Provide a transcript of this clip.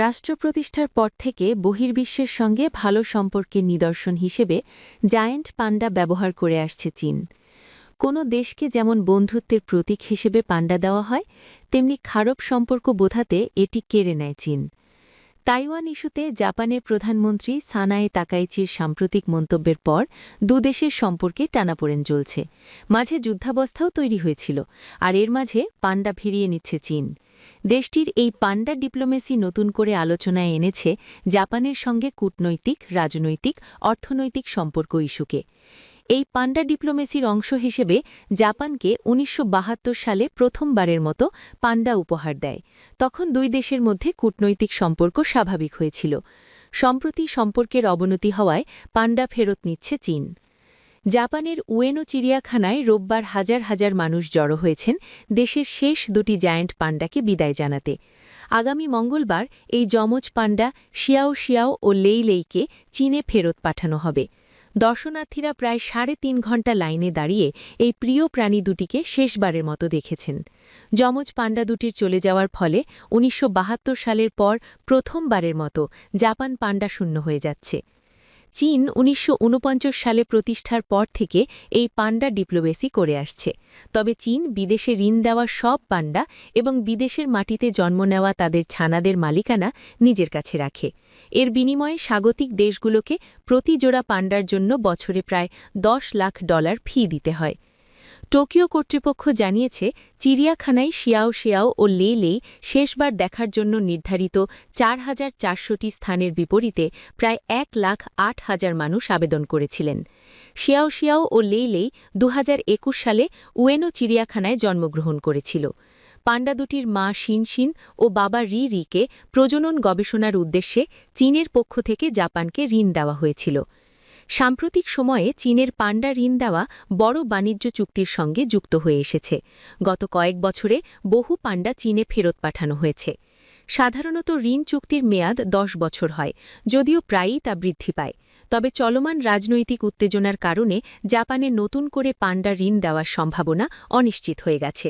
রাষ্ট্র প্রতিষ্ঠার পর থেকে বহির্বিশ্বের সঙ্গে ভালো সম্পর্কের নিদর্শন হিসেবে জায়ান্ট পান্ডা ব্যবহার করে আসছে চীন। কোনো দেশকে যেমন বন্ধুত্বের প্রতীক হিসেবে পান্ডা দেওয়া হয়, তেমনি খারাপ সম্পর্ক বোঝাতে এটি কেড়ে নেয় চীন। তাইওয়ান ইস্যুতে জাপানের প্রধানমন্ত্রী সানায়ে তাকাইচির সাম্প্রতিক মন্তব্যের পর দুদেশের সম্পর্কে টানাপোড়েন চলছে। মাঝে যুদ্ধাবস্থাও তৈরি হয়েছিল, আর এর মাঝে পান্ডা ফিরিয়ে নিচ্ছে চীন। দেশটির এই পান্ডা ডিপ্লোমেসি নতুন করে আলোচনায় এনেছে জাপানের সঙ্গে কূটনৈতিক, রাজনৈতিক, অর্থনৈতিক সম্পর্ক ইস্যুকে। এই পান্ডা ডিপ্লোমেসির অংশ হিসেবে জাপানকে ১৯৭২ সালে প্রথমবারের মতো পান্ডা উপহার দেয়। তখন দুই দেশের মধ্যে কূটনৈতিক সম্পর্ক স্বাভাবিক হয়েছিল। সম্প্রতি সম্পর্কের অবনতি হওয়ায় পান্ডা ফেরত নিচ্ছে চীন। জাপানের উয়েনো চিড়িয়াখানায় রোববার হাজার হাজার মানুষ জড়ো হয়েছেন দেশের শেষ দুটি জায়ান্ট পান্ডাকে বিদায় জানাতে। আগামী মঙ্গলবার এই যমজ পান্ডা শিয়াও শিয়াও ও লেই লেইকে চীনে ফেরত পাঠানো হবে। দর্শনার্থীরা প্রায় ৩.৫ ঘণ্টা লাইনে দাঁড়িয়ে এই প্রিয় প্রাণী দুটিকে শেষবারের মতো দেখেছেন। যমজ পান্ডা দুটির চলে যাওয়ার ফলে ১৯৭২ সালের পর প্রথমবারের মতো জাপান পান্ডা শূন্য হয়ে যাচ্ছে। চীন ১৯৪৯ সালে প্রতিষ্ঠার পর থেকে এই পান্ডা ডিপ্লোমেসি করে আসছে। তবে চীন বিদেশে ঋণ দেওয়া সব পান্ডা এবং বিদেশের মাটিতে জন্ম নেওয়া তাদের ছানাদের মালিকানা নিজের কাছে রাখে। এর বিনিময়ে স্বাগতিক দেশগুলোকে প্রতি জোড়া পান্ডার জন্য বছরে প্রায় $১০ লাখ ফি দিতে হয়। টোকিও কর্তৃপক্ষ জানিয়েছে, চিড়িয়াখানায় শিয়াও শিয়াও ও লে লেই শেষবার দেখার জন্য নির্ধারিত ৪,৪০০টি স্থানের বিপরীতে প্রায় ১,০৮,০০০ মানুষ আবেদন করেছিলেন। শিয়াও শিয়াও ও লে লেই ২০২১ সালে উয়েনো চিড়িয়াখানায় জন্মগ্রহণ করেছিল। পান্ডা দুটির মা শিনশিন ও বাবা রি রিকে প্রজনন গবেষণার উদ্দেশ্যে চীনের পক্ষ থেকে জাপানকে ঋণ দেওয়া হয়েছিল। সাম্প্রতিক সময়ে চীনের পান্ডা ঋণ দেওয়া বড় বাণিজ্য চুক্তির সঙ্গে যুক্ত হয়ে এসেছে। গত কয়েক বছরে বহু পান্ডা চীনে ফেরত পাঠানো হয়েছে। সাধারণত ঋণ চুক্তির মেয়াদ ১০ বছর হয়, যদিও প্রায়ই তা বৃদ্ধি পায়। তবে চলমান রাজনৈতিক উত্তেজনার কারণে জাপানে নতুন করে পান্ডা ঋণ দেওয়ার সম্ভাবনা অনিশ্চিত হয়ে গেছে।